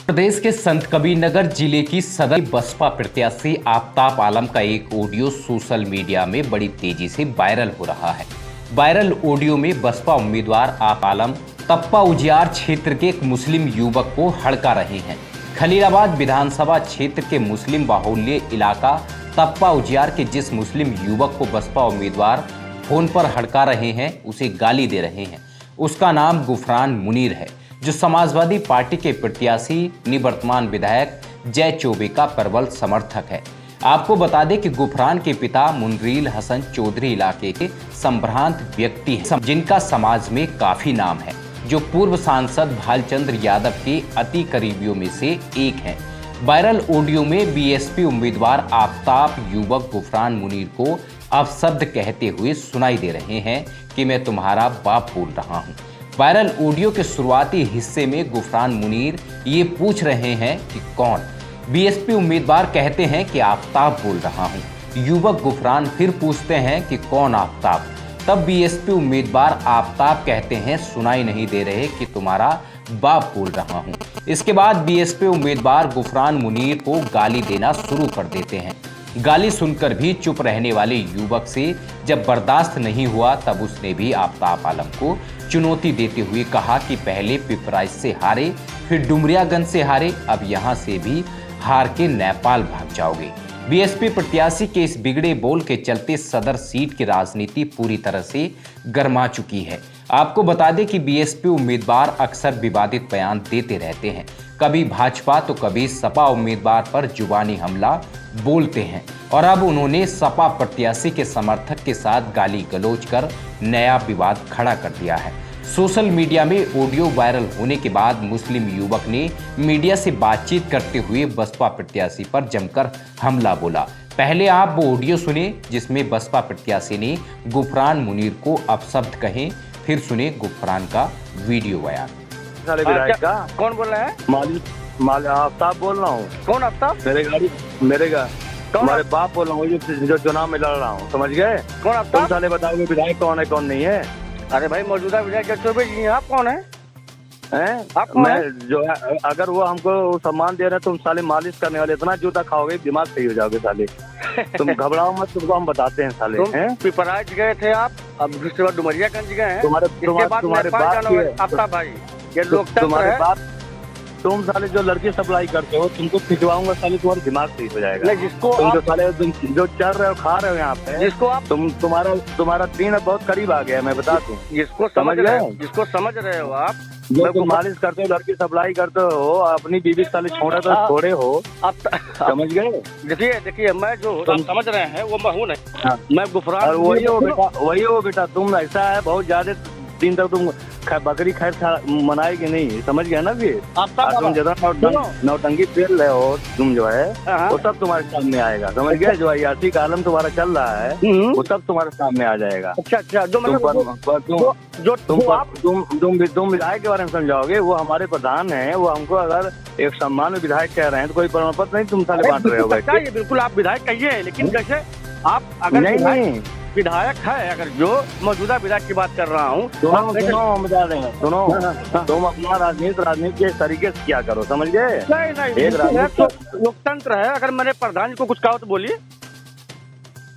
प्रदेश के संत कबीरनगर जिले की सदर बसपा प्रत्याशी आफताब आलम का एक ऑडियो सोशल मीडिया में बड़ी तेजी से वायरल हो रहा है। वायरल ऑडियो में बसपा उम्मीदवार आफताब आलम तप्पा उजियार क्षेत्र के एक मुस्लिम युवक को हड़का रहे हैं। खलीलाबाद विधानसभा क्षेत्र के मुस्लिम बाहुल्य इलाका तप्पा उजियार के जिस मुस्लिम युवक को बसपा उम्मीदवार फोन पर हड़का रहे हैं, उसे गाली दे रहे हैं, उसका नाम गुफरान मुनीर है, जो समाजवादी पार्टी के प्रत्याशी निवर्तमान विधायक जय चौबे का प्रबल समर्थक है। आपको बता दें कि गुफरान के पिता मुनरील हसन चौधरी इलाके के संभ्रांत व्यक्ति हैं, जिनका समाज में काफी नाम है, जो पूर्व सांसद भालचंद्र यादव के अति करीबियों में से एक हैं। वायरल ऑडियो में बीएसपी उम्मीदवार आफताब युवक गुफरान मुनीर को अपशब्द कहते हुए सुनाई दे रहे हैं कि मैं तुम्हारा बाप बोल रहा हूँ। वायरल ऑडियो के शुरुआती हिस्से में गुफरान मुनीर ये पूछ रहे हैं कि कौन। बीएसपी उम्मीदवार कहते हैं कि आफताब बोल रहा हूं। युवक गुफरान फिर पूछते हैं कि कौन आफताब। तब बीएसपी उम्मीदवार आफताब कहते हैं सुनाई नहीं दे रहे कि तुम्हारा बाप बोल रहा हूं। इसके बाद बीएसपी उम्मीदवार गुफरान मुनीर को गाली देना शुरू कर देते हैं। गाली सुनकर भी चुप रहने वाले युवक से जब बर्दाश्त नहीं हुआ, तब उसने भी आफताब आलम को चुनौती देते हुए कहा कि पहले पिपराइच से हारे, फिर डुमरियागंज से हारे, अब यहां से भी हार के नेपाल भाग जाओगे। बीएसपी प्रत्याशी के इस बिगड़े बोल के चलते सदर सीट की राजनीति पूरी तरह से गर्मा चुकी है। आपको बता दें कि बीएसपी उम्मीदवार अक्सर विवादित बयान देते रहते हैं, कभी भाजपा तो कभी सपा उम्मीदवार पर जुबानी हमला बोलते हैं, और अब उन्होंने सपा प्रत्याशी के समर्थक के साथ गाली गलौज कर नया विवाद खड़ा कर दिया है। सोशल मीडिया में ऑडियो वायरल होने के बाद मुस्लिम युवक ने मीडिया से बातचीत करते हुए बसपा प्रत्याशी पर जमकर हमला बोला। पहले आप वो ऑडियो सुने जिसमें बसपा प्रत्याशी ने गुफरान मुनीर को अपशब्द कहे, फिर सुने गुफरान का वीडियो बयान। कौन बोल रहा है? आफताब बोल रहा हूँ। कौन आफताब? मेरे हमारे बाप बोल रहा हूँ, जो चुनाव में लड़ रहा हूँ, समझ गए? कौन आफताब? तुम साले बताओगे विधायक कौन है कौन नहीं है? अरे भाई, मौजूदा विधायक जय चौबे जी हैं, आप कौन है? आप कौन मैं है? जो है, अगर वो हमको सम्मान दे रहे हैं, तुम साले मालिश करने वाले इतना जूता खाओगे दिमाग सही हो जाओगे साले। तुम घबराओ मत, तुमको हम बताते हैं साले। तुम पिपराइच गए थे आप, अब दूसरी बार डुमरियागंज गए हैं, इसके बाद तुम्हारे नेपाल बाप जाना की हुआ। है। आफताब भाई, ये लोकतंत्र तुम्हारे है। बाप, तुम साले जो लड़की सप्लाई करते हो, तुमको खिंचवाऊंगा साले, तुम्हारा दिमाग सही हो जाएगा। नहीं, जिसको तुम जो आप साले जो चल रहे हो खा रहे हो यहाँ पे, जिसको आप तुम्हारा 3 बहुत करीब आ गया, मैं बता दूं। जिसको समझ समझ रहे गए? हो, जिसको समझ रहे हो आप, जो तुम मालिश करते हो, लड़की सप्लाई करते हो, अपनी बीवी साले छोड़े तो छोड़े हो, आप समझ गए? देखिए मैं जो आप समझ रहे हैं वो मैं हूँ नहीं, मैं गुफरान। और वही हो बेटा, तुम ऐसा है बहुत ज्यादा दिन तक तुम बकरी खैर मनाएगी नहीं, समझ गया ना? फिर तुम ज्यादा नौटंकी फेल रहे हो, तुम जो है वो सब तुम्हारे सामने आएगा, समझ गए? जो अयासी का आलम तुम्हारा चल रहा है वो सब तुम्हारे सामने आ जाएगा। अच्छा, तुम विधायक के बारे में समझाओगे, वो हमारे प्रधान हैं, वो हमको अगर एक सम्मान में विधायक कह रहे हैं तो कोई प्रमाण पत्र नहीं तुम साले बांट रहे हो। ये बिल्कुल आप विधायक कहिए, लेकिन जैसे आप अगर नहीं विधायक है, अगर जो मौजूदा विधायक की बात कर रहा हूँ, सुनो, तुम अपना राजनीति के तरीके से क्या करो, समझ गए? नहीं, लोकतंत्र है। अगर मैंने प्रधान जी को कुछ कहा तो बोलिए।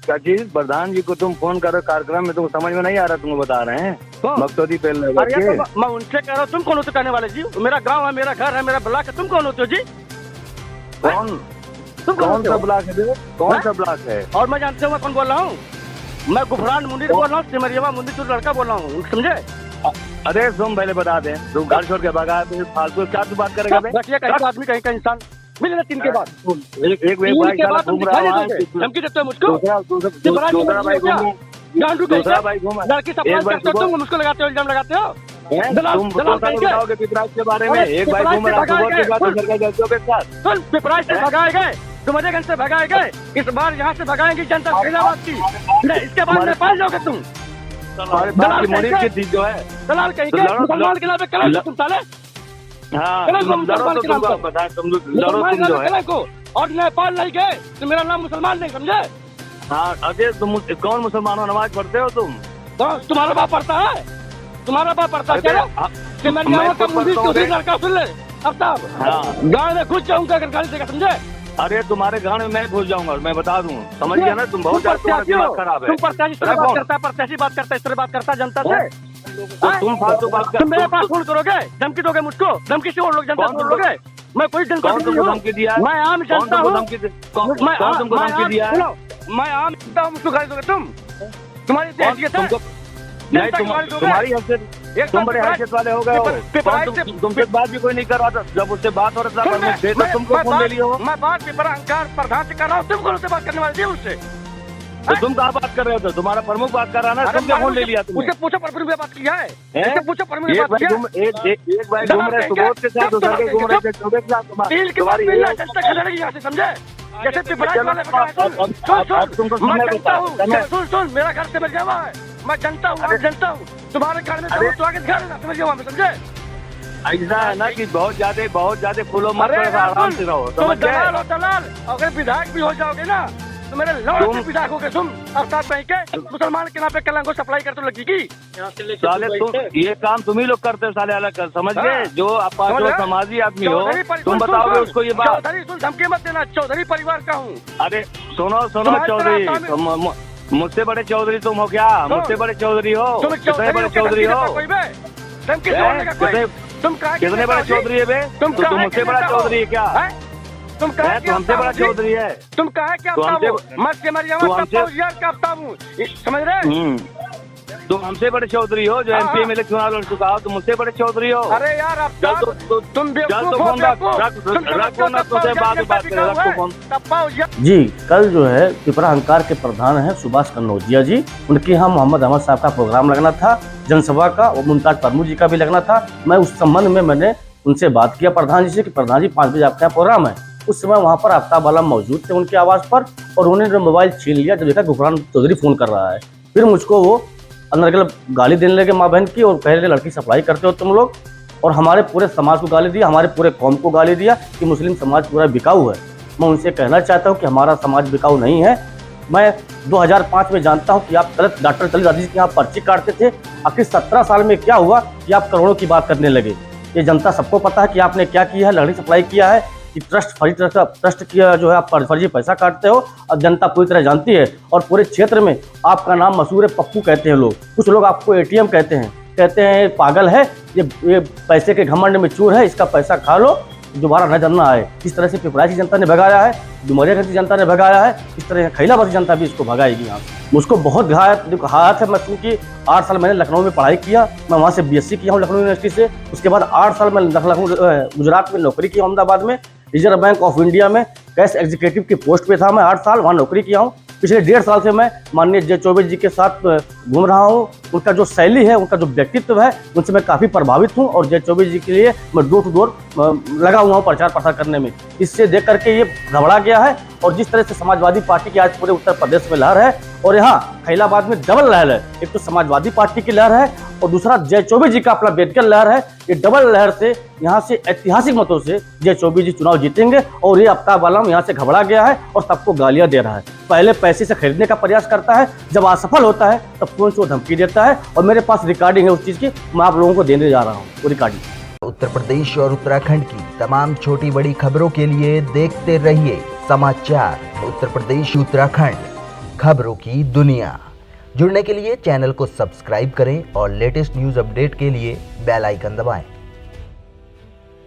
क्या चीज? प्रधान जी को तुम फोन करो कार्यक्रम में, तुमको समझ में नहीं आ रहा, तुमको बता रहे हैं मकसदी पेल। मैं उनसे कह रहा हूँ, तुम कौन होते कहने वाले जी? मेरा गाँव है, मेरा घर है, मेरा ब्लॉक है, तुम कौन होते हो जी? कौन सा ब्लॉक है? कौन सा ब्लॉक है? और मैं जानते हो मैं कौन बोल रहा हूँ? मैं गुफरान मुनीर बोल रहा हूँ, सिमरिया मुनीर तो लड़का बोल रहा हूँ, समझे? अरे तुम पहले बता दें, तुम घर छोड़ के भगा फालतू क्या तू बात करेगा? कहीं का आदमी, कहीं का इंसान मिले ना 3 के बाद। एक घूम रहा है, धमकी देते हो मुझको? दूसरा भाई घूम लड़की सब मुझको लगाते हो, इल्जाम लगाते हो? तुम बताओगे पिपराइच के बारे में? एक भाई घूम रहा है, पिपराइच से भगाए गए, डुमरियागंज से भगाए गए, इस बार यहाँ से भगाएंगे जनता फैजाबाद की, इसके बाद नेपाल जाओगे तुम। दलाल जो है, दलाल कहीं के, मुसलमान के नाम पे कलंक तुम साले। तुम जो है, और नेपाल नहीं गए तो मेरा नाम मुसलमान नहीं, समझे? हाँ, अरे तुम कौन मुसलमान हो? नमाज पढ़ते हो तुम? तुम्हारा बाप पढ़ता है? तुम्हारा बाप पढ़ता है क्या? लड़का सुन ले, आफ्ताब हाँ। गाड़ी में घुस जाऊंगा अगर गाड़ी देगा, समझे? अरे तुम्हारे गाँव में मैं घुस जाऊंगा, मैं बता दूं, समझ गया ना? तुम बहुत ज्यादा तुम्हारा दिमाग खराब है। तुम प्रत्याशी से बात करता है, प्रत्याशी बात करता है, इस तरह बात करता है जनता से। तो तुम फालतू बात कर, तुम मेरे पास फोन करोगे, धमकी दोगे मुझको, धमकी से और लोग जनता से बोलोगे? मैं कोई जनता कौन तुमको धमकी दिया है? मैं आम जनता हूँ। कौन तुमको धमकी दिया है? मैं आम जनता हूँ, मुझको गाली दोगे तुम? तुम्हारी हैसियत है? नहीं, तुम्हारी हैसियत, तुम बड़े हैसियत वाले हो गए हो। तुमसे बात भी कोई नहीं कर रहा था, जब उससे बात हो रहा था तुमको फोन ले लिया हो। मैं बात पेपर अहंकार प्रधान से कर रहा हूँ, तुम कौन से बात करने वाले थे उससे? तो तुम कहाँ बात कर रहे हो? तुम्हारा प्रमुख बात कर रहा ना, तुमने फोन ले लिया तुमने। उससे पूछो प्रमुख ने बात किया है, उससे पूछो प्रमुख ने बात किया है। एक भाई घूम रहे सुबोध के साथ, दूसरे के घूम रहे थे चौबे के साथ। तिल की बात मिलना जनता खड़ेगी यहाँ से, समझे? जैसे पिपराइच वाले सुन, मेरा घर से मिल जावा है, मैं जनता हूँ, जनता हूँ। तुम्हारे घर में तो आगे घर ना समझ जाओ, समझे? ऐसा है ना कि बहुत ज्यादा फूलो मत, आराम से रहो, तुम दलाल हो दलाल। अगर विधायक भी हो जाओगे ना तो मेरे लौट से विधायक हो गए तुम। आफ्ताब कहीं के मुसलमान के नाम पे कलंगो सप्लाई करते लगी की साले, तुम ये काम तुम ही लोग करते हो साले, अलग कर, समझ गए? जो आप जो समाजी आदमी हो, तुम बताओगे उसको ये बात। चौधरी सुन, धमकी मत देना, चौधरी परिवार का हूँ। अरे सुनो चौधरी, मुझसे बड़े चौधरी तुम हो क्या? मुझसे बड़े चौधरी हो? कितने बड़े चौधरी हो? कितने बड़े चौधरी है बे? तुम मुझसे बड़ा चौधरी है क्या? तुम कहा तो हमसे बड़ा चौधरी है। तुम कहा क्या? समझ रहे? तुम हमसे बड़े चौधरी हो, जो एमपी में चुनाव लड़ चुका हो, तुम मुझसे बड़े चौधरी हो। अरे यार अब तुम जी, कल जो है पिपरा अहंकार के प्रधान है सुभाष कन्नौजिया जी, उनके यहाँ मोहम्मद अहमद साहब का प्रोग्राम लगना था, जनसभा का, और मुमताज प्रमुख जी का भी लगना था। मैं उस संबंध में मैंने उनसे बात किया प्रधान जी से कि प्रधान जी 5 बजे आपका प्रोग्राम है। उस समय वहाँ पर आफ्ताब आलम मौजूद थे उनके आवास पर, और उन्होंने जो मोबाइल छीन लिया, जब देखा गुफरान चौधरी फोन कर रहा है। फिर मुझको वो अंदर के गाली देने लगे माँ बहन की, और कह रहे लड़की सप्लाई करते हो तुम लोग, और हमारे पूरे समाज को गाली दिया, हमारे पूरे कौम को गाली दिया कि मुस्लिम समाज पूरा बिकाऊ है। मैं उनसे कहना चाहता हूँ कि हमारा समाज बिकाऊ नहीं है। मैं 2005 में जानता हूँ कि आप गलत डॉक्टर तली दादी के यहाँ पर्ची काटते थे। आखिर 17 साल में क्या हुआ कि आप करोड़ों की बात करने लगे? ये जनता सबको पता है कि आपने क्या किया है, लड़की सप्लाई किया है, कि ट्रस्ट किया जो है आप फर्जी पैसा काटते हो, और जनता पूरी तरह जानती है। और पूरे क्षेत्र में आपका नाम मशहूर है, पप्पू कहते हैं लोग, कुछ लोग आपको एटीएम कहते हैं पागल है, ये पैसे के घमंड में चूर है, इसका पैसा खा लो, दोबारा न जमना आए। इस तरह से पिपराइच की जनता ने भगाया है, डुमरियागंज की जनता ने भगाया है, इस तरह खैलाबाद की जनता भी इसको भगाएगी। यहाँ मुझको बहुत घात है। मैं क्योंकि 8 साल मैंने लखनऊ में पढ़ाई किया, मैं वहाँ से BSc किया हूँ लखनऊ यूनिवर्सिटी से। उसके बाद 8 साल मैं गुजरात में नौकरी की, अहमदाबाद में रिजर्व बैंक ऑफ इंडिया में कैश एग्जीक्यूटिव की पोस्ट पे था मैं, 8 साल वहाँ नौकरी किया हूँ। पिछले 1.5 साल से मैं माननीय जय चौबे जी के साथ घूम रहा हूँ। उनका जो शैली है, उनका जो व्यक्तित्व है, उनसे मैं काफ़ी प्रभावित हूँ, और जय चौबे जी के लिए मैं डोर टू डोर लगा हुआ हूँ प्रचार प्रसार करने में। इससे देख करके ये घबरा गया है, और जिस तरह से समाजवादी पार्टी की आज पूरे उत्तर प्रदेश में लहर है, और यहाँ खैलाबाद में डबल लहर है। एक तो समाजवादी पार्टी की लहर है, और दूसरा जय चौबे जी का अपना बेदखल लहर है। ये डबल लहर से यहाँ से ऐतिहासिक मतों से जय चौबे जी चुनाव जीतेंगे, और ये आफ्ताब आलम यहाँ से घबरा गया है और सबको गालियां दे रहा है। पहले पैसे से खरीदने का प्रयास करता है, जब असफल होता है तब फोन से धमकी देता है, और मेरे पास रिकॉर्डिंग है उस चीज़ की, मैं आप लोगों को देने जा रहा हूँ वो रिकॉर्डिंग। उत्तर प्रदेश और उत्तराखंड की तमाम छोटी बड़ी खबरों के लिए देखते रहिए समाचार उत्तर प्रदेश उत्तराखंड, खबरों की दुनिया। जुड़ने के लिए चैनल को सब्सक्राइब करें और लेटेस्ट न्यूज़ अपडेट के लिए बेल आइकन दबाएं।